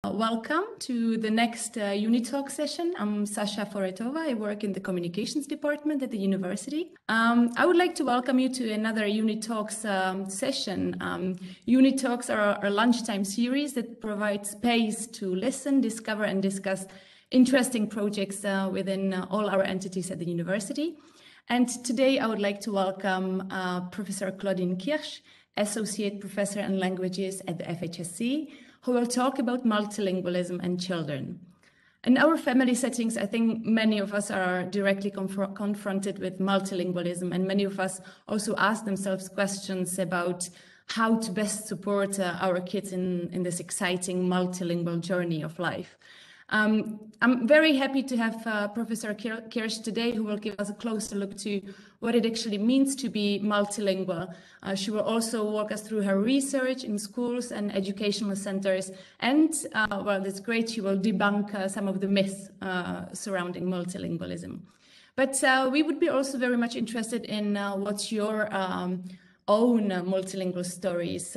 Welcome to the next UniTalks session. I'm Sasha Foretova. I work in the communications department at the university. I would like to welcome you to another UniTalks session. UniTalks are a lunchtime series that provides space to listen, discover, and discuss interesting projects within all our entities at the university. And today I would like to welcome Professor Claudine Kirsch, Associate Professor in Languages at the FHSE, who will talk about multilingualism and children. In our family settings, I think many of us are directly confronted with multilingualism, and many of us also ask themselves questions about how to best support our kids in this exciting multilingual journey of life. I'm very happy to have Professor Kirsch today, who will give us a closer look to what it actually means to be multilingual. She will also walk us through her research in schools and educational centers. And, well, that's great, she will debunk some of the myths surrounding multilingualism. But we would be also very much interested in what's your own multilingual stories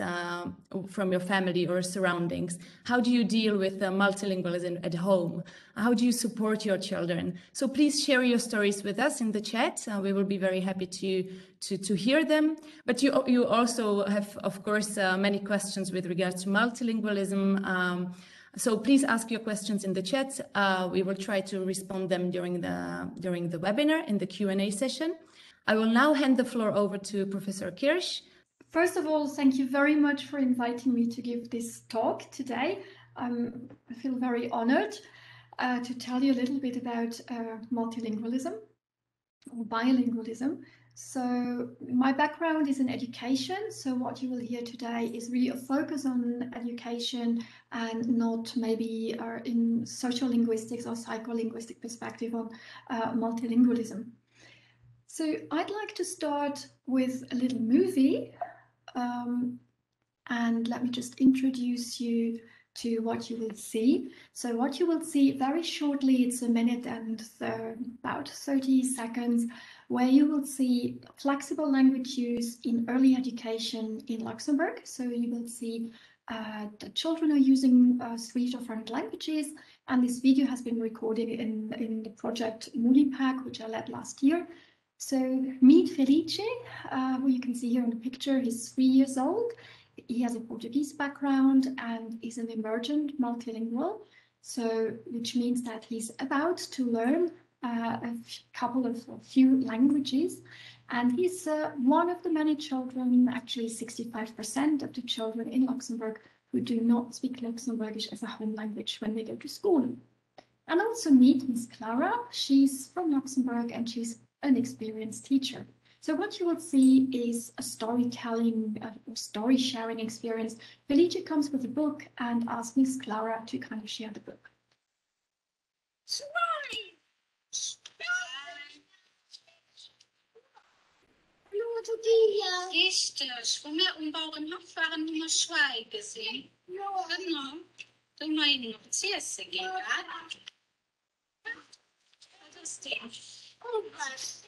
from your family or surroundings. How do you deal with multilingualism at home? How do you support your children? So please share your stories with us in the chat. We will be very happy to hear them. But you also have, of course, many questions with regards to multilingualism. So please ask your questions in the chat. We will try to respond them during the webinar in the Q&A session. I will now hand the floor over to Professor Kirsch. First of all, thank you very much for inviting me to give this talk today. I feel very honored to tell you a little bit about multilingualism or bilingualism. So my background is in education. So what you will hear today is really a focus on education and not maybe in social linguistics or psycholinguistic perspective on multilingualism. So I'd like to start with a little movie, and let me just introduce you to what you will see. So what you will see very shortly, it's a minute and about 30 seconds, where you will see flexible language use in early education in Luxembourg. So you will see the children are using 3 different languages, and this video has been recorded in the project Mulipack, which I led last year. So meet Felice, who you can see here in the picture. He's 3 years old. He has a Portuguese background and is an emergent multilingual. So which means that he's about to learn a few languages. And he's one of the many children, actually 65% of the children in Luxembourg, who do not speak Luxembourgish as a home language when they go to school. And also meet Miss Clara. She's from Luxembourg and she's an experienced teacher. So what you will see is a storytelling, a story sharing experience. Felice comes with a book and asks Miss Clara to kind of share the book. Richtig, wo wir am Bauernhof waren, haben wir Schweine gesehen. Ja, genau. Da meine ich noch CS gehen. Das ist die. Oh, was?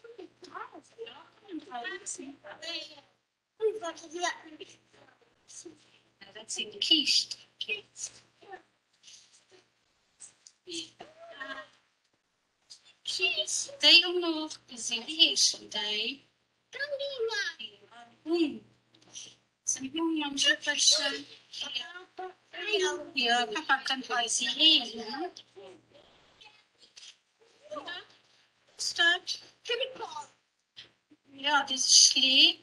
Dat zijn de kiest. Die omhoog zijn eerst die. Zijn jongen zuppers. Ja, papa kan bij ze heen. Start. Ja, das ist schräg.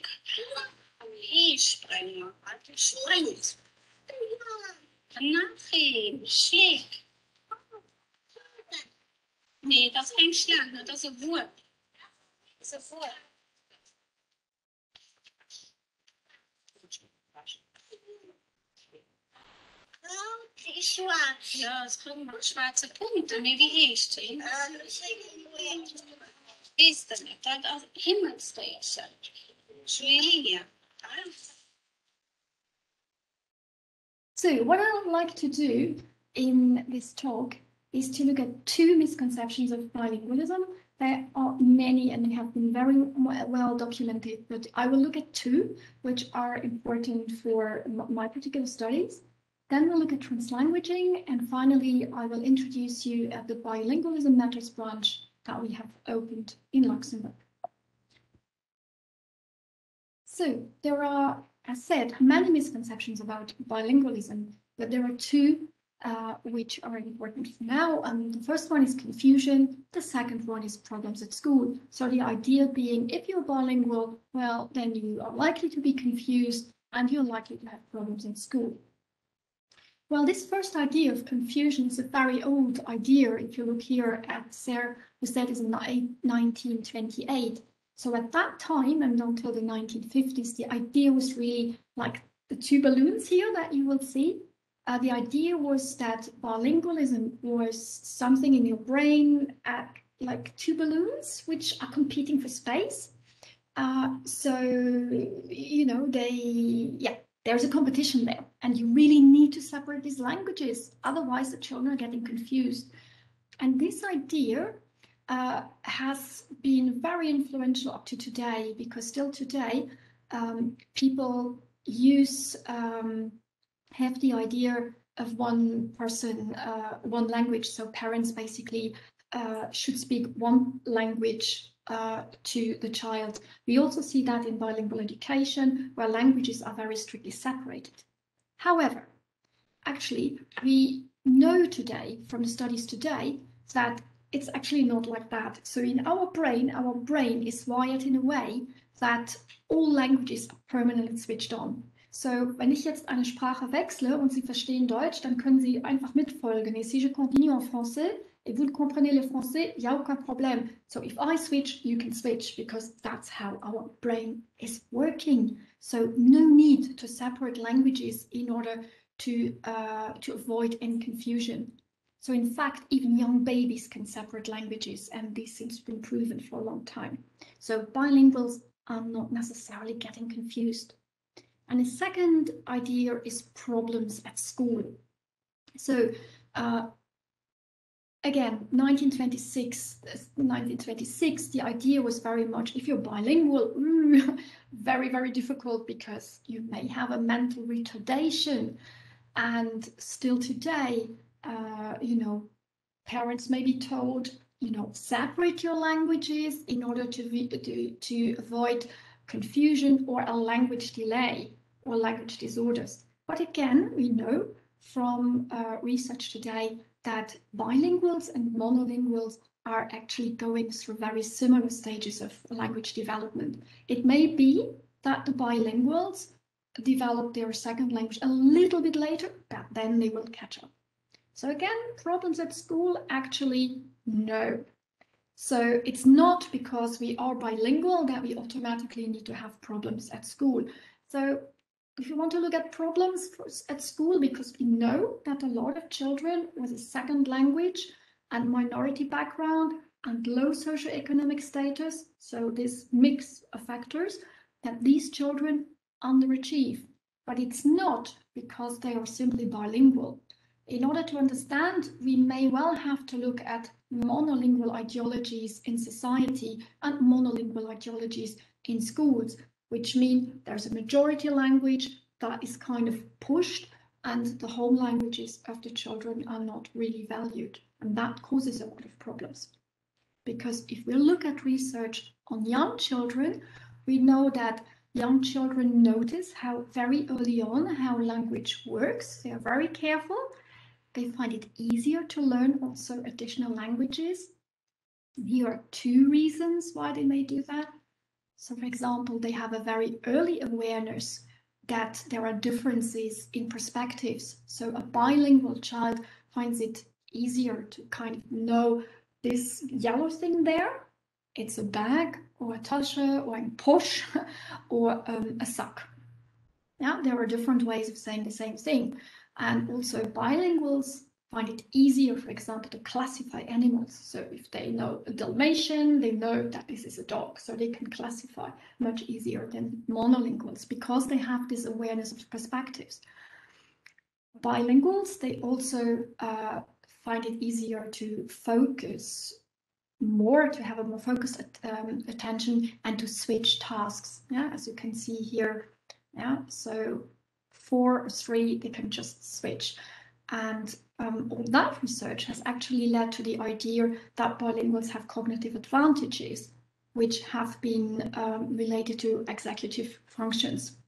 Ich springe. Springt. Nachher, schräg. Nee, das ist kein Schlag, das ist ein Wurf. Das ist ein Wurf. Die ist schwarz. Ja, es kriegen noch schwarze Punkte, nee, wie ich. Is the that Himmel station. So what I would like to do in this talk is to look at 2 misconceptions of bilingualism. There are many and they have been very well documented, but I will look at 2 which are important for my particular studies. Then we'll look at translanguaging, and finally, I will introduce you at the Bilingualism Matters branch that we have opened in Luxembourg. So there are, as said, many misconceptions about bilingualism, but there are two which are important for now. And the first one is confusion. The second one is problems at school. So the idea being, if you're bilingual, well, then you are likely to be confused and you're likely to have problems in school. Well, this first idea of confusion is a very old idea. If you look here at Serre, who said is in 1928. So at that time and until the 1950s, the idea was really like the two balloons here that you will see. The idea was that bilingualism was something in your brain like two balloons which are competing for space. So, you know, there's a competition there, and you really need to separate these languages. Otherwise, the children are getting confused. And this idea has been very influential up to today, because still today, people have the idea of one person, one language. So parents basically should speak one language to the child. We also see that in bilingual education, where languages are very strictly separated. However, actually, we know today, from the studies today, that it's actually not like that. So in our brain is wired in a way that all languages are permanently switched on. So, wenn ich jetzt eine Sprache wechsle und Sie verstehen Deutsch, dann können Sie einfach mitfolgen. Et si je continue en français, et vous comprenez le français, il n'y a aucun problème. So if I switch, you can switch, because that's how our brain is working. So no need to separate languages in order to avoid any confusion. So in fact, even young babies can separate languages, and this seems to have been proven for a long time. So bilinguals are not necessarily getting confused. And the second idea is problems at school. So again, 1926, the idea was very much, if you're bilingual, very, very difficult, because you may have a mental retardation. And still today, you know, parents may be told, you know, separate your languages in order to avoid confusion or a language delay or language disorders. But again, we know from research today that bilinguals and monolinguals are actually going through very similar stages of language development. It may be that the bilinguals develop their second language a little bit later, but then they will catch up. So again, problems at school? Actually, no. So it's not because we are bilingual that we automatically need to have problems at school. So if you want to look at problems at school, because we know that a lot of children with a second language and minority background and low socioeconomic status, so this mix of factors, that these children underachieve. But it's not because they are simply bilingual. In order to understand, we may well have to look at monolingual ideologies in society and monolingual ideologies in schools, which mean there's a majority language that is kind of pushed, and the home languages of the children are not really valued. And that causes a lot of problems. Because if we look at research on young children, we know that young children notice how very early on how language works. They are very careful. They find it easier to learn also additional languages. Here are two reasons why they may do that. So, for example, they have a very early awareness that there are differences in perspectives. So a bilingual child finds it easier to kind of know this yellow thing there. It's a bag or a Tasche or a Posh or a sack. Yeah, there are different ways of saying the same thing. And also bilinguals find it easier, for example, to classify animals. So if they know a Dalmatian, they know that this is a dog, so they can classify much easier than monolinguals because they have this awareness of perspectives. Bilinguals, they also find it easier to focus more, to have a more focused attention and to switch tasks. Yeah, as you can see here. Yeah, so 4 or 3, they can just switch. And all that research has actually led to the idea that bilinguals have cognitive advantages, which have been related to executive functions.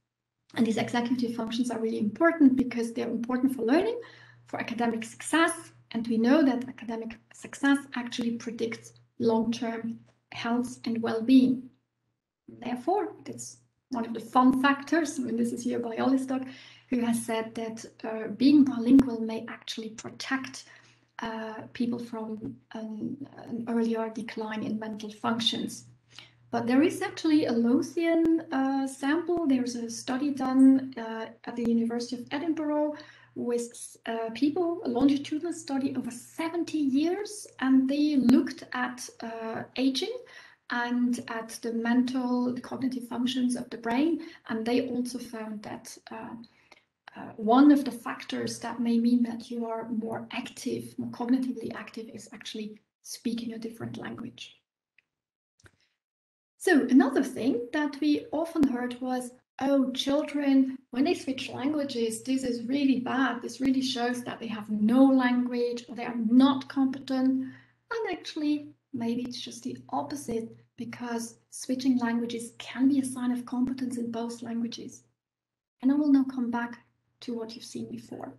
And these executive functions are really important because they're important for learning, for academic success, and we know that academic success actually predicts long-term health and well-being. Therefore, it's one of the fun factors. I mean, this is here by Olistock, who has said that being bilingual may actually protect people from an earlier decline in mental functions. But there is actually a Lothian sample. There's a study done at the University of Edinburgh with people, a longitudinal study over 70 years, and they looked at aging and at the cognitive functions of the brain, and they also found that one of the factors that may mean that you are more active, more cognitively active, is actually speaking a different language. So another thing that we often heard was, oh, children, when they switch languages, this is really bad. This really shows that they have no language or they are not competent. And actually, maybe it's just the opposite, because switching languages can be a sign of competence in both languages. And I will now come back to what you've seen before.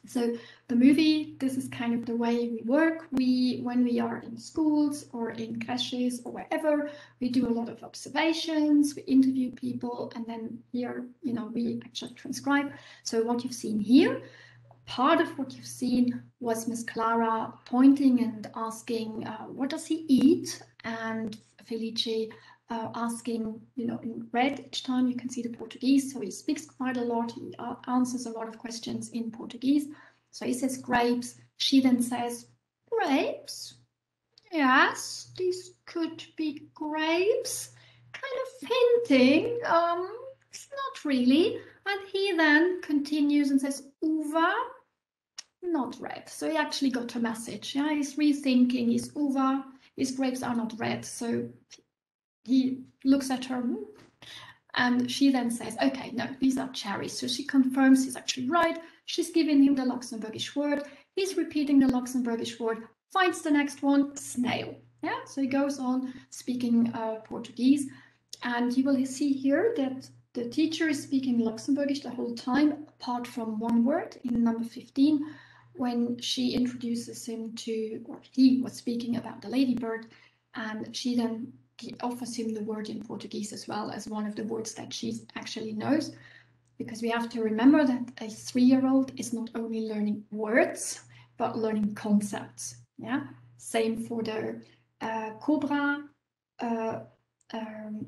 So the movie, this is kind of the way we work. When we are in schools or in creches or wherever, we do a lot of observations, we interview people, and then here, we actually transcribe. So what you've seen here, part of what you've seen was Miss Clara pointing and asking, what does he eat? And Felice asking, in red each time. You can see the Portuguese, so he speaks quite a lot. He answers a lot of questions in Portuguese. So he says grapes. She then says, grapes? Yes, these could be grapes. Kind of hinting, it's not really. And he then continues and says, uva? Not red. So he actually got a message. Yeah, he's rethinking his uva. His grapes are not red. So he looks at her and she then says, okay, no, these are cherries. So she confirms he's actually right. She's giving him the Luxembourgish word. He's repeating the Luxembourgish word, finds the next one, snail. Yeah, so he goes on speaking Portuguese. And you will see here that the teacher is speaking Luxembourgish the whole time, apart from one word in number 15, when she introduces him to, or he was speaking about the ladybird, and she then offers him the word in Portuguese as well as one of the words that she actually knows, because we have to remember that a 3-year-old is not only learning words, but learning concepts. Yeah, same for the cobra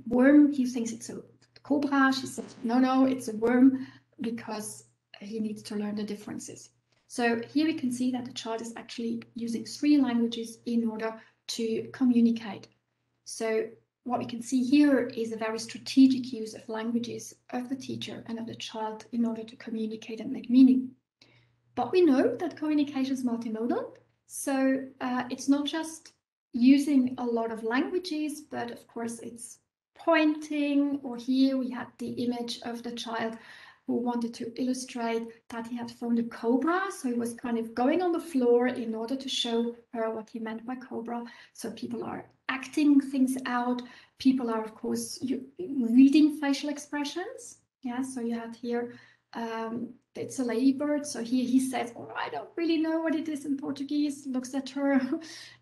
worm. He thinks it's a cobra. She says, no, it's a worm, because he needs to learn the differences. So here we can see that the child is actually using 3 languages in order to communicate. So what we can see here is a very strategic use of languages of the teacher and of the child in order to communicate and make meaning. But we know that communication is multimodal. So it's not just using a lot of languages, but of course it's pointing, or here we had the image of the child who wanted to illustrate that he had found a cobra. So he was kind of going on the floor in order to show her what he meant by cobra. So people are acting things out. People are, of course, reading facial expressions. Yeah, so you had here, it's a ladybird. So here he says, oh, I don't really know what it is in Portuguese. Looks at her,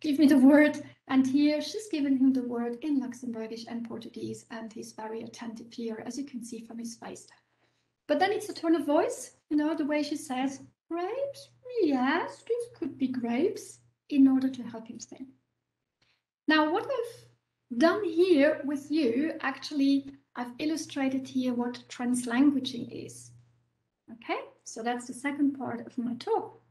give me the word. And here she's giving him the word in Luxembourgish and Portuguese. And he's very attentive here, as you can see from his face. But then it's a tone of voice, the way she says, grapes? Yes, these could be grapes, in order to help him think. Now, what I've done here with you, actually, I've illustrated here what translanguaging is. Okay, so that's the second part of my talk.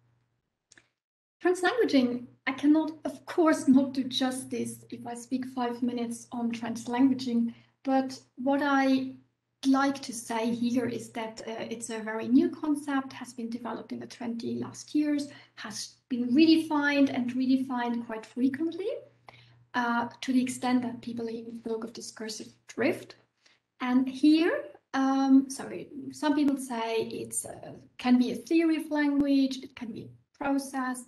Translanguaging, I cannot, of course, not do justice if I speak 5 minutes on translanguaging, but what I like to say here is that it's a very new concept, has been developed in the 20 last years, has been redefined quite frequently, to the extent that people even spoke of discursive drift. And here Some people say it's can be a theory of language, it can be a process.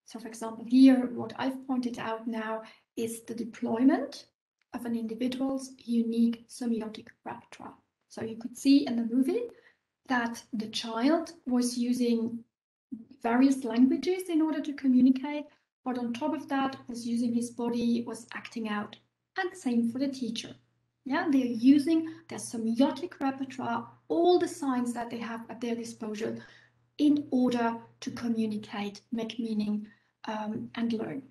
So for example, here, what I've pointed out now is the deployment of an individual's unique semiotic repertoire. So you could see in the movie that the child was using various languages in order to communicate, but on top of that was using his body, was acting out. And same for the teacher. Yeah, they're using their semiotic repertoire, all the signs that they have at their disposal in order to communicate, make meaning, and learn.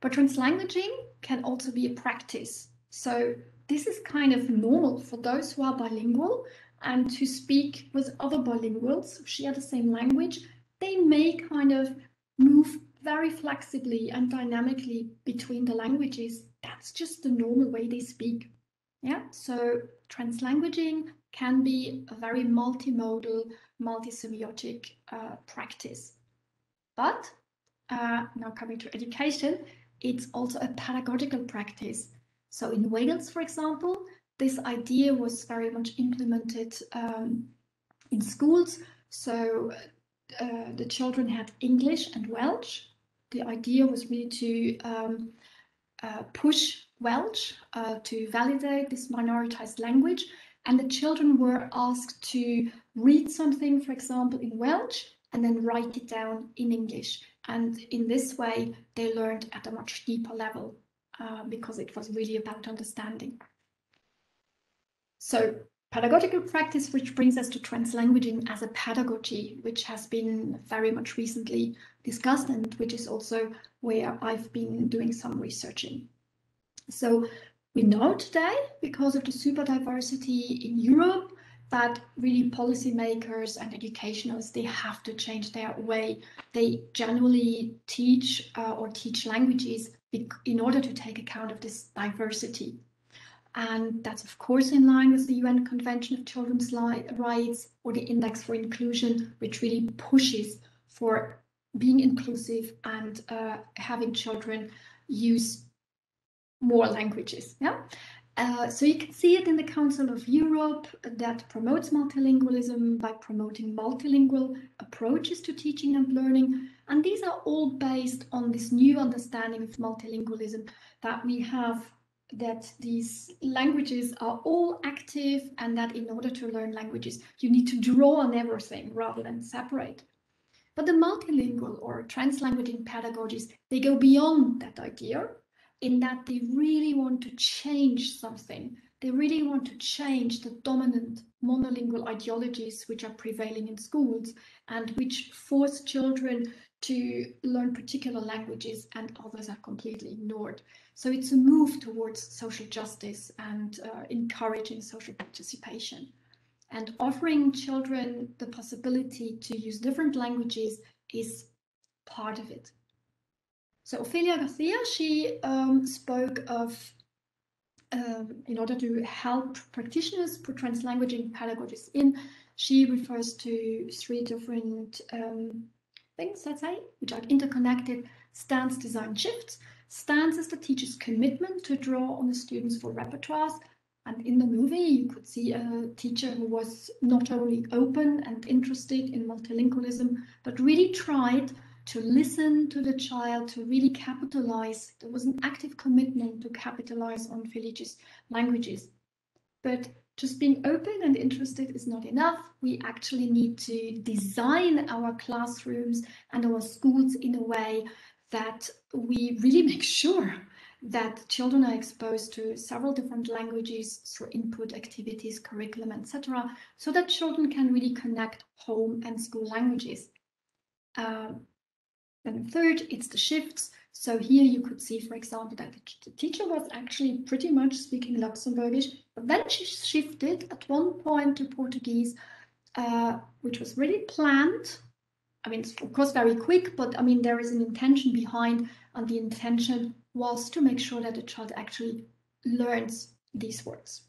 But translanguaging can also be a practice. So this is kind of normal for those who are bilingual and to speak with other bilinguals who share the same language. They may kind of move very flexibly and dynamically between the languages. That's just the normal way they speak. Yeah, so translanguaging can be a very multimodal, multisemiotic practice. But now coming to education, it's also a pedagogical practice. So in Wales, for example, this idea was very much implemented in schools. So the children had English and Welsh. The idea was really to push Welsh to validate this minoritized language. And the children were asked to read something, for example, in Welsh, and then write it down in English. And in this way, they learned at a much deeper level because it was really about understanding. So pedagogical practice, which brings us to translanguaging as a pedagogy, which has been very much recently discussed and which is also where I've been doing some researching. So we know today, because of the super diversity in Europe, that really policymakers and educationalists, they have to change their way. They generally teach or teach languages in order to take account of this diversity. And that's, of course, in line with the UN Convention of Children's Rights or the Index for Inclusion, which really pushes for being inclusive and having children use more languages. Yeah. So you can see it in the Council of Europe that promotes multilingualism by promoting multilingual approaches to teaching and learning. And these are all based on this new understanding of multilingualism, that we have that these languages are all active and that in order to learn languages, you need to draw on everything rather than separate. But the multilingual or translanguaging pedagogies, they go beyond that idea in that they really want to change something. They really want to change the dominant monolingual ideologies which are prevailing in schools and which force children to learn particular languages and others are completely ignored. So it's a move towards social justice and encouraging social participation. And offering children the possibility to use different languages is part of it. So Ofelia Garcia, she spoke of, in order to help practitioners put translanguaging pedagogies in, she refers to 3 different things, let's say, which are interconnected: stance, design, shifts. Stance is the teacher's commitment to draw on the students for repertoires. And in the movie, you could see a teacher who was not only open and interested in multilingualism, but really tried to listen to the child, to really capitalize. There was an active commitment to capitalize on religious languages. But just being open and interested is not enough. We actually need to design our classrooms and our schools in a way that we really make sure that children are exposed to several different languages through input, activities, curriculum, etc., so that children can really connect home and school languages. Then third, it's the shifts. So here you could see, for example, that the teacher was actually pretty much speaking Luxembourgish, but then she shifted at one point to Portuguese, which was really planned. I mean, it's of course very quick, but I mean, there is an intention behind, and the intention was to make sure that the child actually learns these words.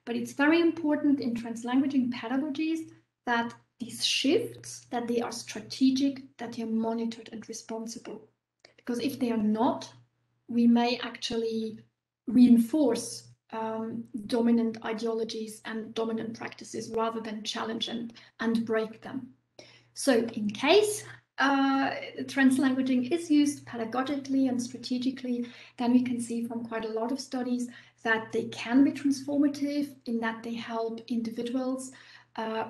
But it's very important in translanguaging pedagogies that these shifts, that they are strategic, that they are monitored and responsible. Because if they are not, we may actually reinforce dominant ideologies and dominant practices rather than challenge and break them. So in case translanguaging is used pedagogically and strategically, then we can see from quite a lot of studies that they can be transformative in that they help individuals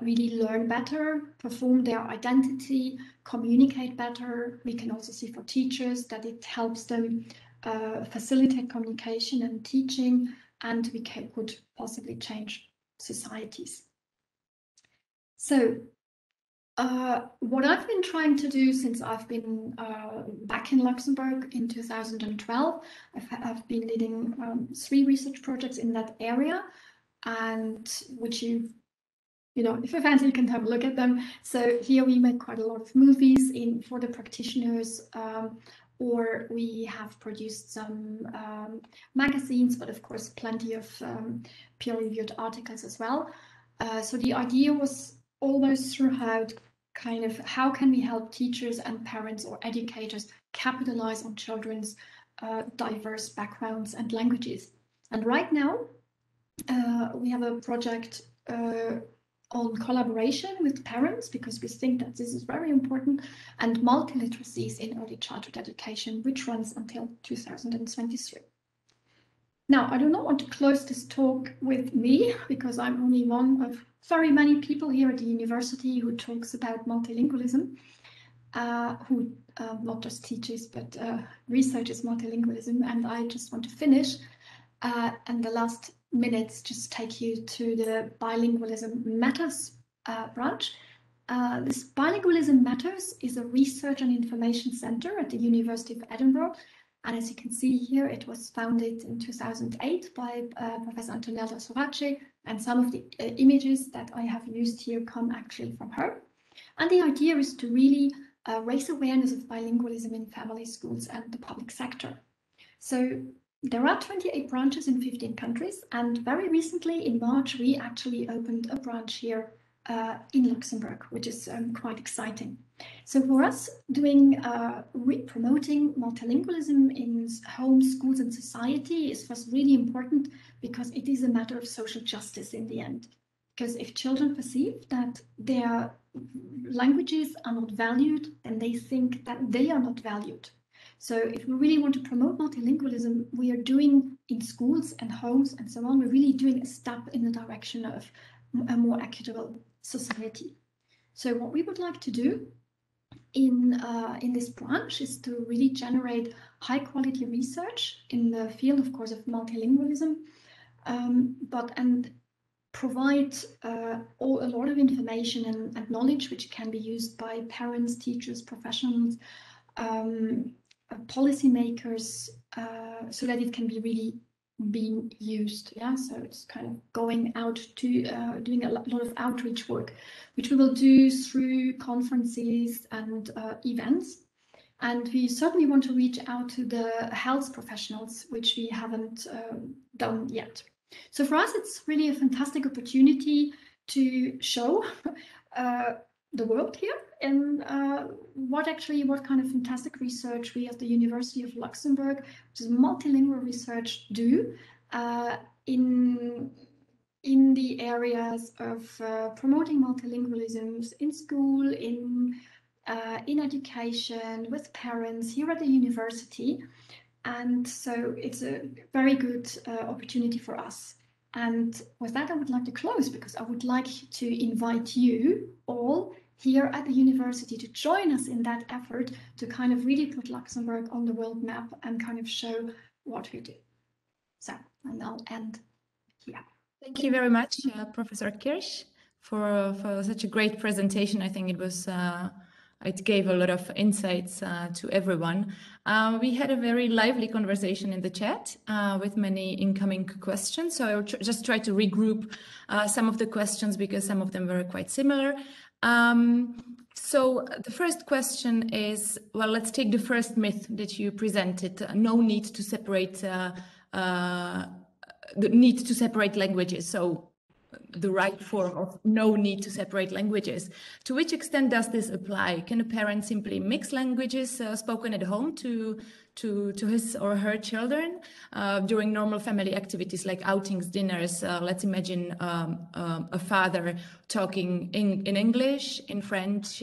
really learn better, perform their identity, communicate better. We can also see for teachers that it helps them facilitate communication and teaching, and we could possibly change societies. So what I've been trying to do since I've been back in Luxembourg in 2012, I've been leading 3 research projects in that area, and which you know, if you fancy, you can have a look at them. So here we make quite a lot of movies for the practitioners, or we have produced some magazines, but of course plenty of peer-reviewed articles as well. So the idea was almost throughout kind of how can we help teachers and parents or educators capitalize on children's diverse backgrounds and languages. And right now we have a project on collaboration with parents, because we think that this is very important, and multiliteracies in early childhood education, which runs until 2023. Now, I do not want to close this talk with me, because I'm only one of very many people here at the university who talks about multilingualism, who not just teaches, but researches multilingualism. And I just want to finish, and the last minutes just take you to the Bilingualism Matters branch. This Bilingualism Matters is a research and information center at the University of Edinburgh. And as you can see here, it was founded in 2008 by Professor Antonella Sorace, and some of the images that I have used here come actually from her. And the idea is to really raise awareness of bilingualism in family schools and the public sector. So there are 28 branches in 15 countries, and very recently in March we actually opened a branch here in Luxembourg, which is quite exciting. So for us, doing promoting multilingualism in homes, schools and society is for us really important, because it is a matter of social justice in the end. Because if children perceive that their languages are not valued, then they think that they are not valued. So if we really want to promote multilingualism, we are doing in schools and homes and so on, we're really doing a step in the direction of a more equitable society. So what we would like to do in this branch is to really generate high quality research in the field, of course, of multilingualism, and provide a lot of information and knowledge which can be used by parents, teachers, professionals, policymakers, so that it can be really being used. Yeah, so it's kind of going out to doing a lot of outreach work, which we will do through conferences and events. And we certainly want to reach out to the health professionals, which we haven't done yet. So for us, it's really a fantastic opportunity to show the world here, and what kind of fantastic research we at the University of Luxembourg, which is multilingual research, do in the areas of promoting multilingualism in school, in education, with parents here at the university. And so it's a very good opportunity for us. And with that, I would like to close, because I would like to invite you all here at the university to join us in that effort to kind of really put Luxembourg on the world map and kind of show what we do. So, and I'll end here. Thank you very much, Professor Kirsch, for such a great presentation. I think it was it gave a lot of insights to everyone. We had a very lively conversation in the chat with many incoming questions. So I will just try to regroup some of the questions, because some of them were quite similar. So the first question is, well, let's take the first myth that you presented: no need to separate the need to separate languages. So the right form of no need to separate languages. To which extent does this apply? Can a parent simply mix languages spoken at home to to his or her children during normal family activities like outings, dinners. Let's imagine a father talking in English, in French,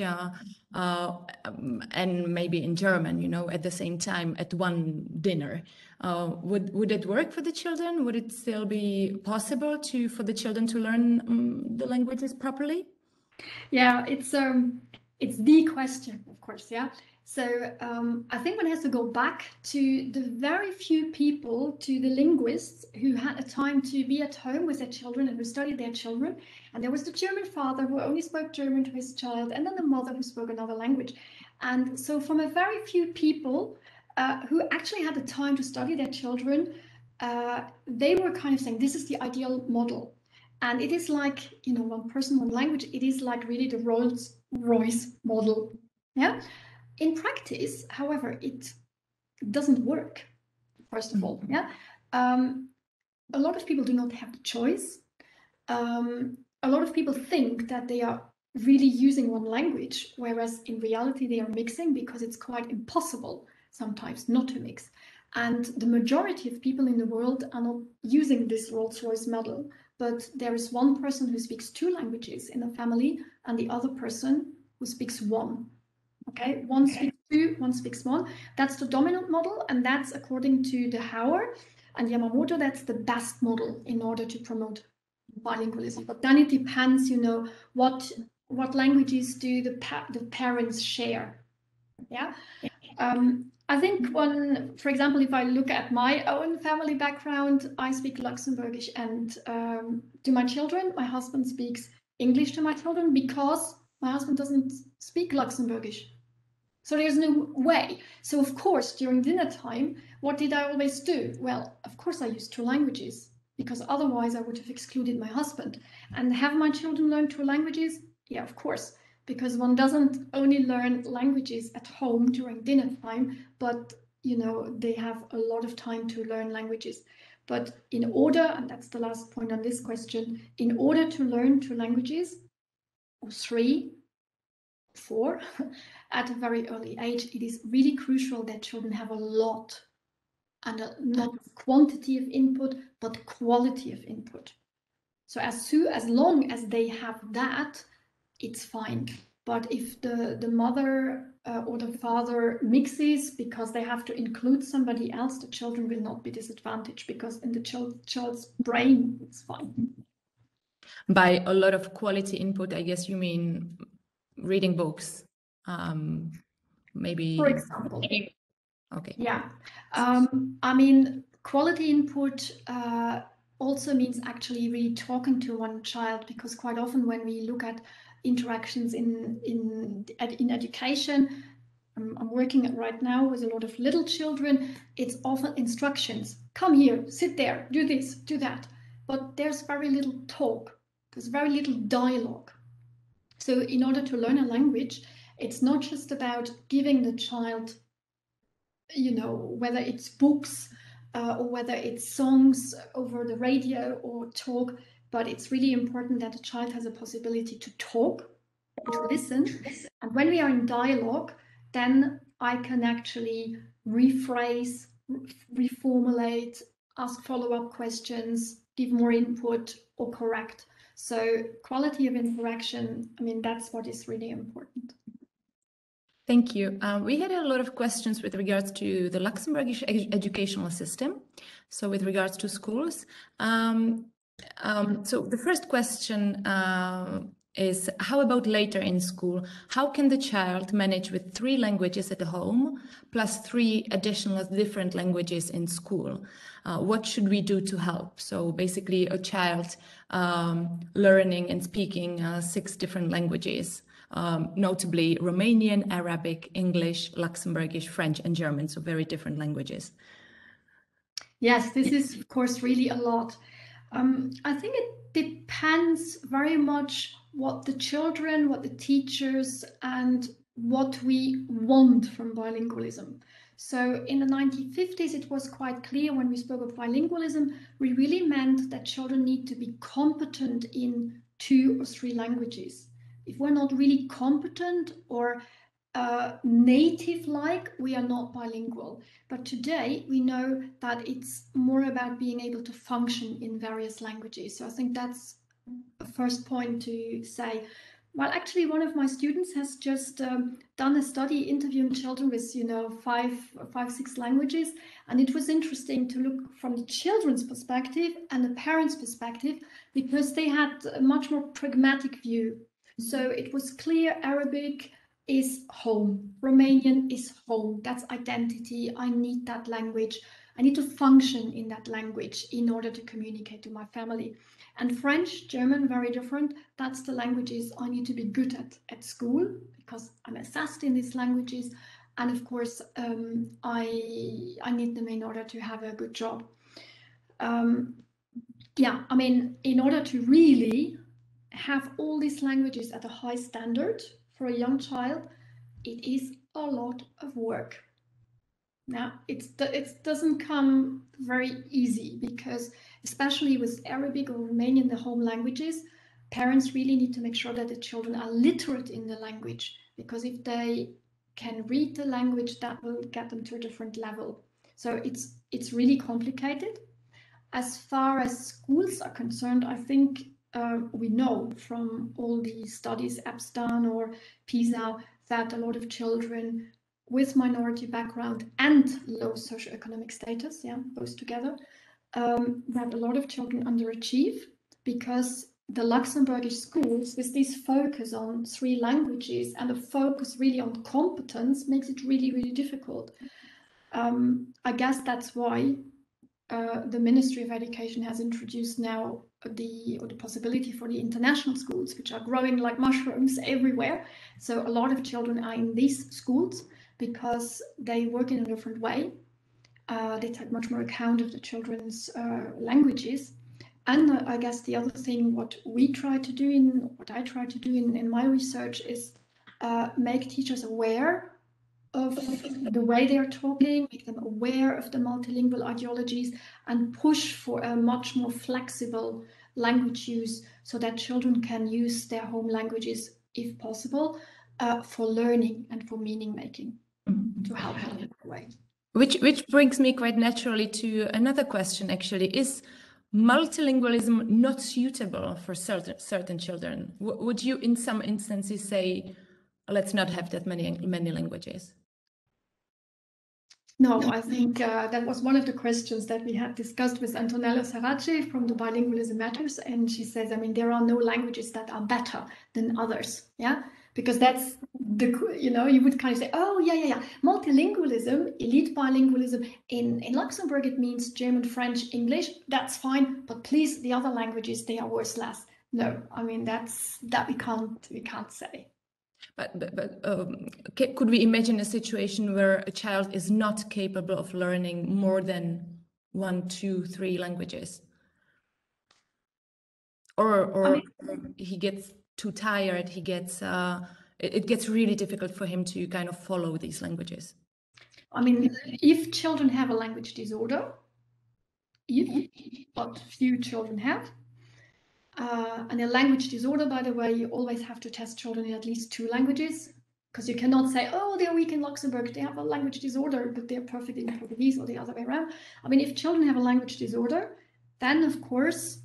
and maybe in German, you know, at the same time at one dinner. Would it work for the children? Would it still be possible for the children to learn the languages properly? Yeah, it's the question, of course. Yeah. So I think one has to go back to the very few people, to the linguists who had a time to be at home with their children and who studied their children. And there was the German father who only spoke German to his child, and then the mother who spoke another language. And so from a very few people who actually had the time to study their children, they were kind of saying, this is the ideal model. And it is like, you know, one person, one language. It is like really the Rolls-Royce model. Yeah. In practice, however, it doesn't work, first of all. Yeah. A lot of people do not have the choice. A lot of people think that they are really using one language, whereas in reality they are mixing, because it's quite impossible sometimes not to mix. And the majority of people in the world are not using this Rolls-Royce model, but there is one person who speaks 2 languages in a family and the other person who speaks 1. Okay, one speaks 2, one speaks 1. That's the dominant model, and that's according to De Hauer and Yamamoto, that's the best model in order to promote bilingualism. But then it depends, you know, what languages do the parents share. Yeah. I think for example, if I look at my own family background, I speak Luxembourgish, and to my children, my husband speaks English to my children because my husband doesn't speak Luxembourgish. So there's no way. So of course, during dinner time, what did I always do? Well, of course I used 2 languages, because otherwise I would have excluded my husband. And have my children learned 2 languages? Yeah, of course, because one doesn't only learn languages at home during dinner time, but you know, they have a lot of time to learn languages. But in order, and that's the last point on this question, in order to learn 2 languages, or 3, 4, at a very early age, it is really crucial that children have a lot, and not quantity of input, but quality of input. So as long as they have that, it's fine. But if the mother or the father mixes because they have to include somebody else, the children will not be disadvantaged, because in the child's brain, it's fine. By a lot of quality input, I guess you mean reading books, maybe. For example. Okay. Yeah. I mean, quality input also means actually really talking to one child, because quite often when we look at interactions in education, I'm working right now with a lot of little children, it's often instructions. Come here, sit there, do this, do that. But there's very little talk. There's very little dialogue. So in order to learn a language, it's not just about giving the child, you know, whether it's books or whether it's songs over the radio or talk, but it's really important that the child has a possibility to talk, to listen. And when we are in dialogue, then I can actually rephrase, reformulate, ask follow-up questions, give more input, or correct. So quality of interaction, I mean, that's what is really important. Thank you. We had a lot of questions with regards to the Luxembourgish educational system, so with regards to schools. So the first question is, how about later in school? How can the child manage with 3 languages at home, plus 3 additional different languages in school? What should we do to help? So basically a child learning and speaking 6 different languages. Notably Romanian, Arabic, English, Luxembourgish, French, and German, so very different languages. Yes, this is, of course, really a lot. I think it depends very much what the children, what the teachers, and what we want from bilingualism. So in the 1950s, it was quite clear when we spoke of bilingualism, we really meant that children need to be competent in 2 or 3 languages. If we're not really competent, or native-like, we are not bilingual. But today we know that it's more about being able to function in various languages. So I think that's a first point to say. Well, actually, one of my students has just done a study interviewing children with, five, 6 languages. And it was interesting to look from the children's perspective and the parents' perspective, because they had a much more pragmatic view. So it was clear Arabic is home, Romanian is home, that's identity, I need that language, I need to function in that language in order to communicate to my family. And French, German, very different, that's the languages I need to be good at school, because I'm assessed in these languages, and of course I need them in order to have a good job. Yeah, I mean, in order to really have all these languages at a high standard for a young child, it is a lot of work. Now, it doesn't come very easy, because especially with Arabic or Romanian, the home languages, parents really need to make sure that the children are literate in the language, because if they can read the language, that will get them to a different level. So it's really complicated. As far as schools are concerned, I think we know from all the studies, EBSTAN or PISA, that a lot of children with minority background and low socioeconomic status, both together, that a lot of children underachieve, because the Luxembourgish schools, with this focus on 3 languages and a focus really on competence, makes it really, really difficult. I guess that's why the Ministry of Education has introduced now the possibility for the international schools, which are growing like mushrooms everywhere. So a lot of children are in these schools because they work in a different way. They take much more account of the children's languages. And I guess the other thing, what I try to do in my research is make teachers aware of the way they're talking, make them aware of the multilingual ideologies, and push for a much more flexible language use, so that children can use their home languages, if possible, for learning and for meaning making, to help them in a way. Which brings me quite naturally to another question, actually. Is multilingualism not suitable for certain children? Would you in some instances say, let's not have that many languages? No, I think that was one of the questions that we had discussed with Antonella Sarace from the Bilingualism Matters, and she says, I mean, there are no languages that are better than others, because that's the, you would kind of say, oh, yeah, multilingualism, elite bilingualism, in Luxembourg it means German, French, English, that's fine, but please, the other languages, they are worthless. No, I mean, that we can't say. But could we imagine a situation where a child is not capable of learning more than 1, 2, 3 languages? Or he gets too tired, it gets really difficult for him to kind of follow these languages? I mean, if children have a language disorder, what few children have, and a language disorder, by the way, you always have to test children in at least 2 languages, because you cannot say, oh, they're weak in Luxembourg, they have a language disorder, but they're perfect in Portuguese, or the other way around. I mean, if children have a language disorder, then of course,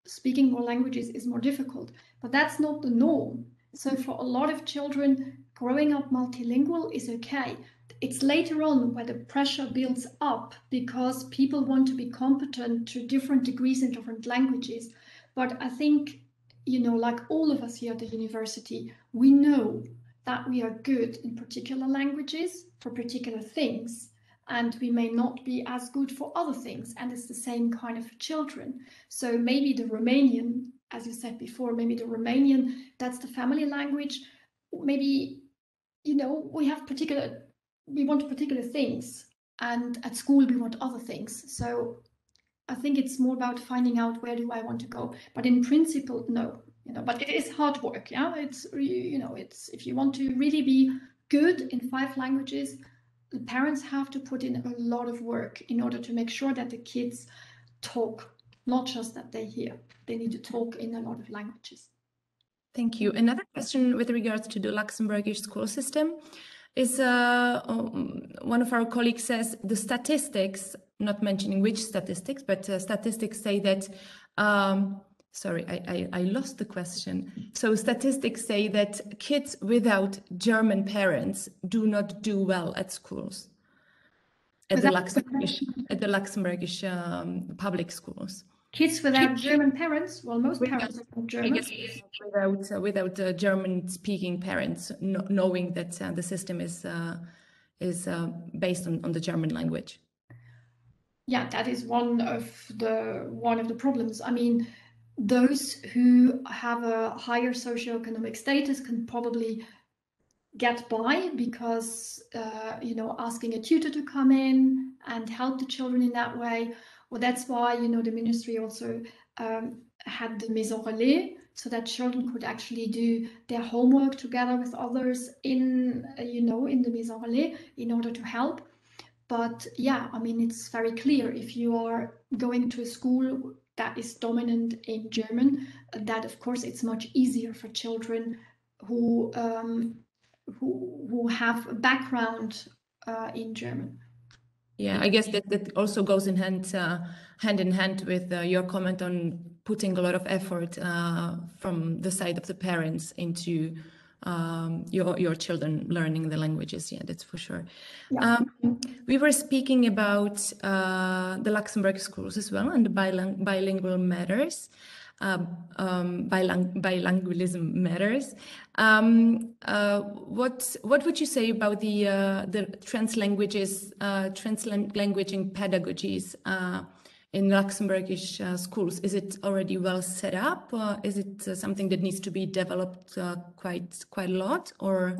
speaking more languages is more difficult, but that's not the norm. So for a lot of children, growing up multilingual is okay. It's later on where the pressure builds up, because people want to be competent to different degrees in different languages. But I think, like all of us here at the university, we know that we are good in particular languages for particular things, and we may not be as good for other things. And it's the same kind of for children. So maybe the Romanian, as you said before, that's the family language. Maybe, we want particular things, and at school we want other things. So I think it's more about finding out where do I want to go. But in principle, no, but it is hard work. It's, it's, if you want to really be good in 5 languages, the parents have to put in a lot of work in order to make sure that the kids talk, not just that they hear. They need to talk in a lot of languages. Thank you. Another question with regards to the Luxembourgish school system. is one of our colleagues says the statistics, not mentioning which statistics, but statistics say that, sorry, I lost the question. So statistics say that kids without German parents do not do well at schools, at the Luxembourgish public schools. Kids without German parents, well, most parents are German. I guess without German-speaking parents, knowing that the system is based on the German language. Yeah, that is one of the problems. I mean, those who have a higher socioeconomic status can probably get by because you know, asking a tutor to come in and help the children in that way. Well, that's why, you know, the ministry also had the maison relais, so that children could actually do their homework together with others in, you know, in the maison relais in order to help. But yeah, I mean, it's very clear if you are going to a school that is dominant in German, that of course it's much easier for children who have a background in German. Yeah, I guess that also goes in hand in hand with your comment on putting a lot of effort from the side of the parents into your children learning the languages. Yeah, that's for sure. Yeah. We were speaking about the Luxembourg schools as well and the bilingual matters. Bilingualism matters. What would you say about the translanguaging pedagogies in Luxembourgish schools? Is it already well set up? Is it something that needs to be developed quite a lot? Or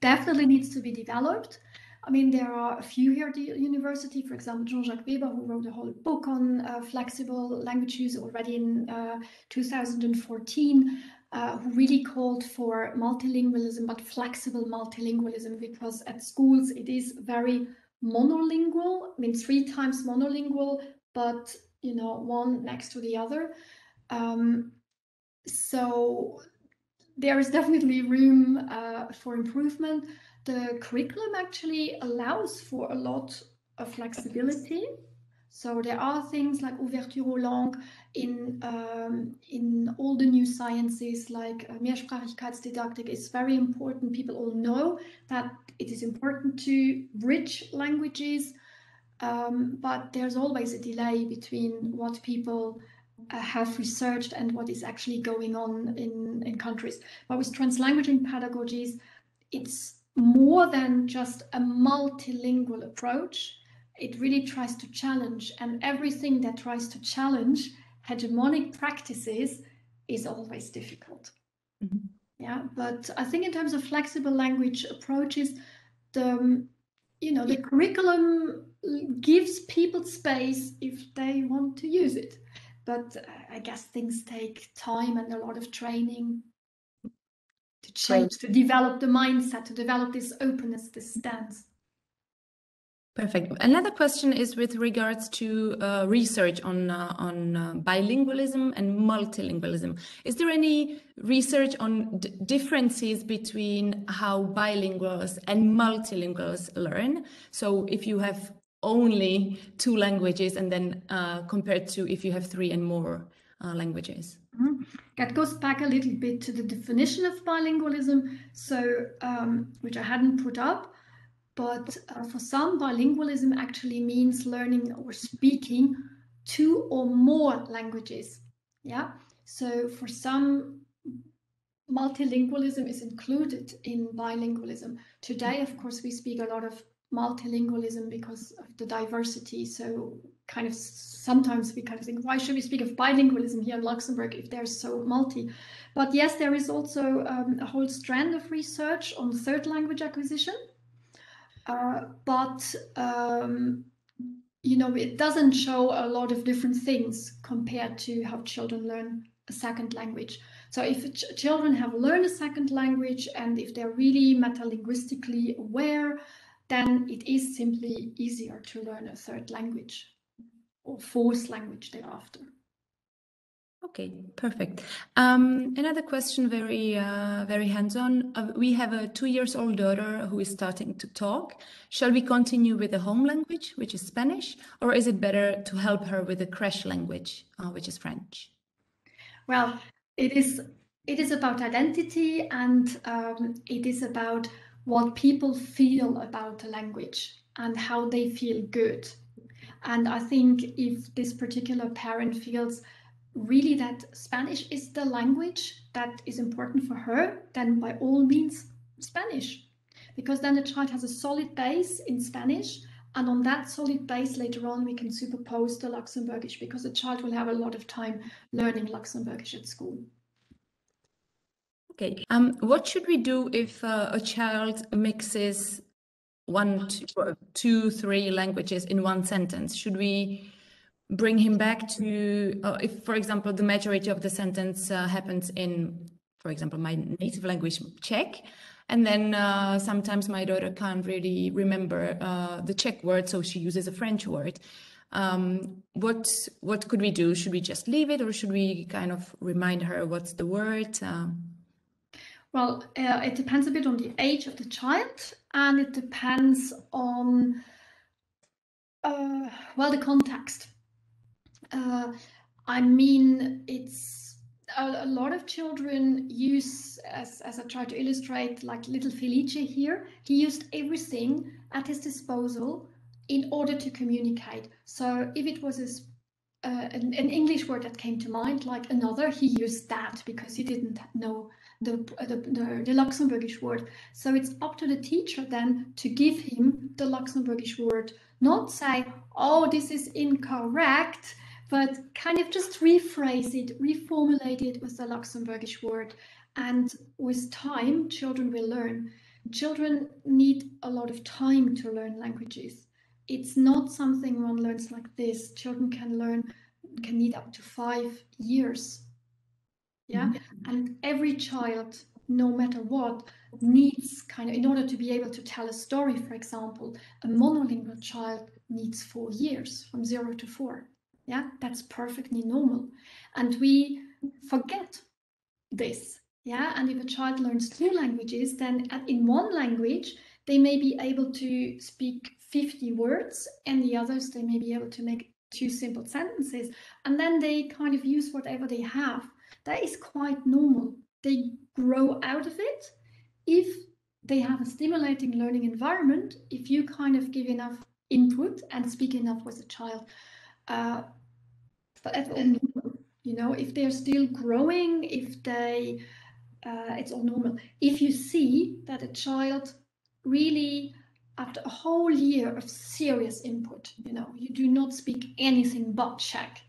definitely needs to be developed. I mean, there are a few here at the university, for example, Jean-Jacques Weber, who wrote a whole book on flexible language use already in 2014, who really called for multilingualism, but flexible multilingualism, because at schools it is very monolingual. I mean, 3 times monolingual, but, you know, one next to the other. So there is definitely room for improvement. The curriculum actually allows for a lot of flexibility. So there are things like ouverture aux langues in all the new sciences, like Mehrsprachigkeitsdidaktik is very important. People all know that it is important to bridge languages, but there's always a delay between what people have researched and what is actually going on in countries. But with translanguaging pedagogies, it's more than just a multilingual approach. It really tries to challenge, and everything that tries to challenge hegemonic practices is always difficult. Mm-hmm. Yeah, but I think in terms of flexible language approaches, the curriculum gives people space if they want to use it. But I guess things take time and a lot of training to change, to develop the mindset, to develop this openness, this stance. Perfect. Another question is with regards to research on bilingualism and multilingualism. Is there any research on differences between how bilinguals and multilinguals learn? So if you have only 2 languages and then compared to if you have 3 and more languages? Mm-hmm. That goes back a little bit to the definition of bilingualism, so which I hadn't put up. But for some, bilingualism actually means learning or speaking 2 or more languages. Yeah. So for some, multilingualism is included in bilingualism. Today, of course, we speak a lot of multilingualism because of the diversity. So kind of sometimes we kind of think, why should we speak of bilingualism here in Luxembourg if there's so multi? But yes, there is also a whole strand of research on 3rd language acquisition. But you know, it doesn't show a lot of different things compared to how children learn a 2nd language. So if children have learned a 2nd language and if they're really metalinguistically aware, then it is simply easier to learn a 3rd language or 4th language thereafter. Okay, perfect. Another question, very hands-on. We have a 2-year-old daughter who is starting to talk. Shall we continue with the home language, which is Spanish, or is it better to help her with the crash language, which is French? Well, it is about identity, and it is about what people feel about the language and how they feel good. And I think if this particular parent feels really that Spanish is the language that is important for her, then by all means Spanish, because then the child has a solid base in Spanish, and on that solid base later on we can superpose the Luxembourgish, because the child will have a lot of time learning Luxembourgish at school. Okay. What should we do if a child mixes 1, 2, 3 languages in one sentence? Should we bring him back to, if, for example, the majority of the sentence happens in, for example, my native language, Czech, and then sometimes my daughter can't really remember the Czech word, so she uses a French word. What could we do? Should we just leave it, or should we kind of remind her what's the word? Well, it depends a bit on the age of the child, and it depends on, well, the context. I mean, it's a lot of children use, as I try to illustrate, like little Felice here, he used everything at his disposal in order to communicate. So if it was an English word that came to mind, like another, he used that because he didn't know the Luxembourgish word. So it's up to the teacher then to give him the Luxembourgish word, not say, oh, this is incorrect, but kind of just rephrase it, reformulate it with the Luxembourgish word. And with time, children will learn. Children need a lot of time to learn languages. It's not something one learns like this. Children can need up to 5 years. Yeah, and every child, no matter what, needs kind of, in order to be able to tell a story, for example, a monolingual child needs 4 years, from 0 to 4. Yeah, that's perfectly normal. And we forget this. Yeah, and if a child learns 2 languages, then in one language, they may be able to speak 50 words, and the others, they may be able to make 2 simple sentences, and then they kind of use whatever they have. That is quite normal. They grow out of it if they have a stimulating learning environment, if you kind of give enough input and speak enough with a child. That's all normal. You know, if they're still growing, if they, it's all normal. If you see that a child really, after a whole year of serious input, you know, you do not speak anything but Czech,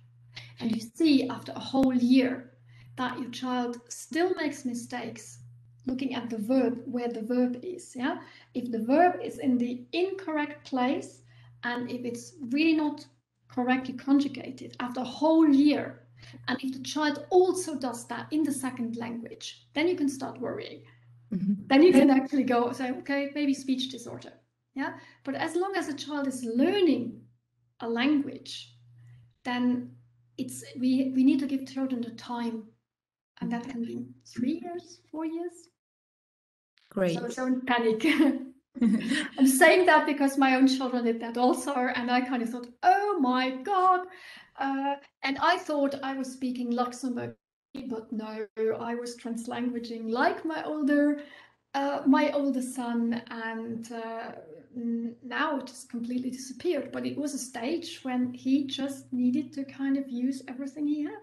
and you see after a whole year that your child still makes mistakes looking at the verb, where the verb is, yeah? If the verb is in the incorrect place, and if it's really not correctly conjugated after a whole year, and if the child also does that in the second language, then you can start worrying. Then you can actually go say, okay, maybe speech disorder. Yeah, but as long as a child is learning a language, then we need to give children the time, and that can be 3 years, 4 years. Great. So don't panic. I'm saying that because my own children did that also, and I kind of thought, oh my God. And I thought I was speaking Luxembourg, but no, I was translanguaging like my older son, and now it just completely disappeared. But it was a stage when he just needed to kind of use everything he had.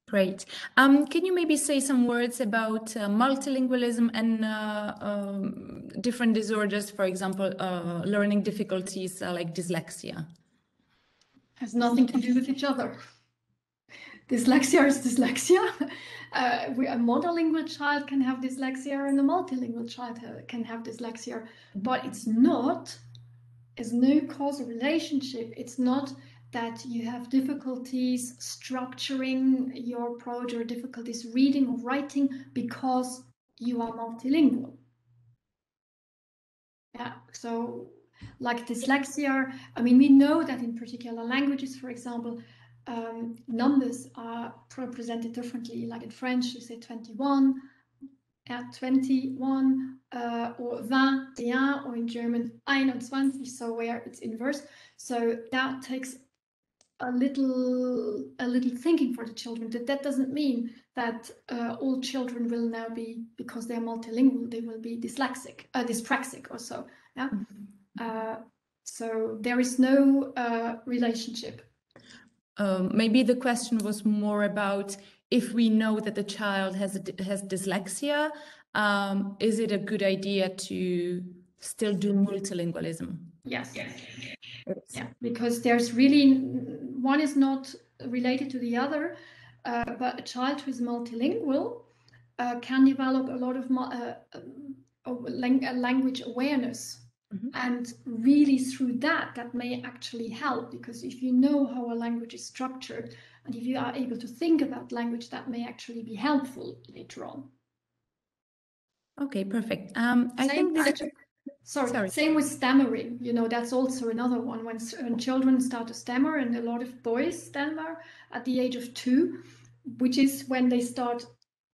Great. Can you maybe say some words about multilingualism and different disorders, for example, learning difficulties like dyslexia? Has nothing to do with each other. Dyslexia is dyslexia. A monolingual child can have dyslexia, and a multilingual child can have dyslexia, but it's not, there's no causal relationship. It's not that you have difficulties structuring your approach or difficulties reading or writing because you are multilingual. Yeah, so like dyslexia, I mean, we know that in particular languages, for example, numbers are represented differently. Like in French, you say 21, 21, or 21, or in German 21, so where it's inverse. So that takes a little thinking for the children. That doesn't mean that all children will now be, because they're multilingual, they will be dyspraxic or so. Yeah. So there is no relationship. Maybe the question was more about, if we know that the child has dyslexia, is it a good idea to still do multilingualism? Yes. Yeah, because there's really, one is not related to the other, but a child who is multilingual can develop a lot of language awareness. Mm-hmm. And really through that may actually help, because if you know how a language is structured and if you are able to think about language, that may actually be helpful later on. Okay, perfect. I think this... Sorry. Same with stammering. You know, that's also another one. When children start to stammer, and a lot of boys stammer at the age of 2, which is when they start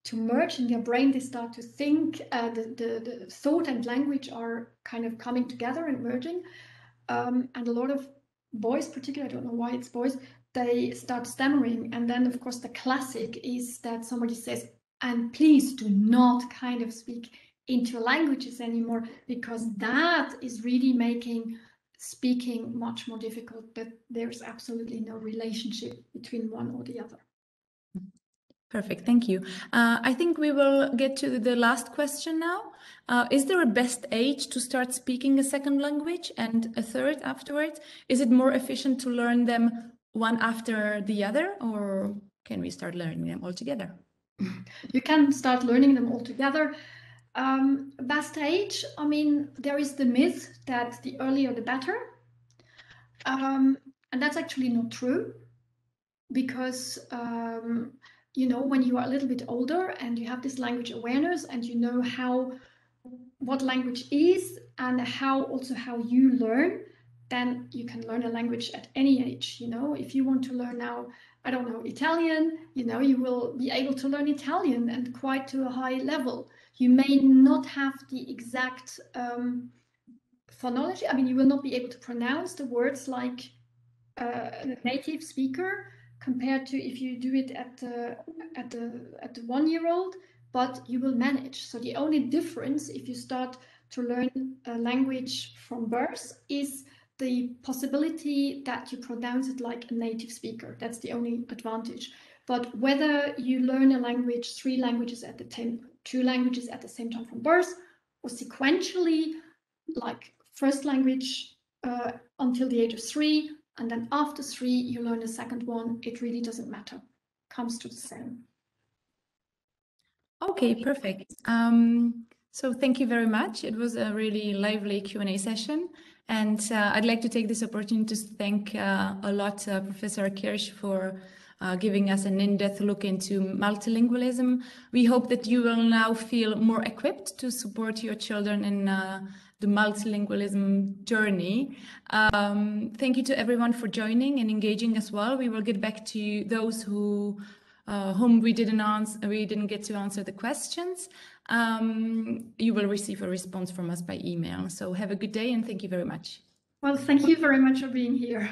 to merge in their brain, they start to think, the thought and language are kind of coming together and merging. And a lot of boys, particularly, I don't know why it's boys, they start stammering. And then, of course, the classic is that somebody says, and please do not kind of speak into languages anymore, because that is really making speaking much more difficult. But there's absolutely no relationship between one or the other. Perfect, thank you. I think we will get to the last question now. Is there a best age to start speaking a second language and a third afterwards? Is it more efficient to learn them one after the other, or can we start learning them all together? You can start learning them all together. Best age, I mean, there is the myth that the earlier the better. And that's actually not true, because you know, when you are a little bit older and you have this language awareness and you know what language is and how you learn, then you can learn a language at any age. You know, if you want to learn now, I don't know, Italian, you know, you will be able to learn Italian, and quite to a high level. You may not have the exact phonology. I mean, you will not be able to pronounce the words like a native speaker, compared to if you do it at the 1-year-old, but you will manage. So the only difference if you start to learn a language from birth is the possibility that you pronounce it like a native speaker. That's the only advantage. But whether you learn a language, 3 languages at the time, 2 languages at the same time from birth, or sequentially, like first language until the age of 3, and then after 3 you learn a second one, it really doesn't matter. Comes to the same. Okay, perfect. So thank you very much. It was a really lively Q&A session. And I'd like to take this opportunity to thank a lot Professor Kirsch for giving us an in-depth look into multilingualism. We hope that you will now feel more equipped to support your children in the multilingualism journey. Thank you to everyone for joining and engaging as well. We will get back to those whom we didn't get to answer the questions. You will receive a response from us by email. So have a good day, and thank you very much. Well, thank you very much for being here.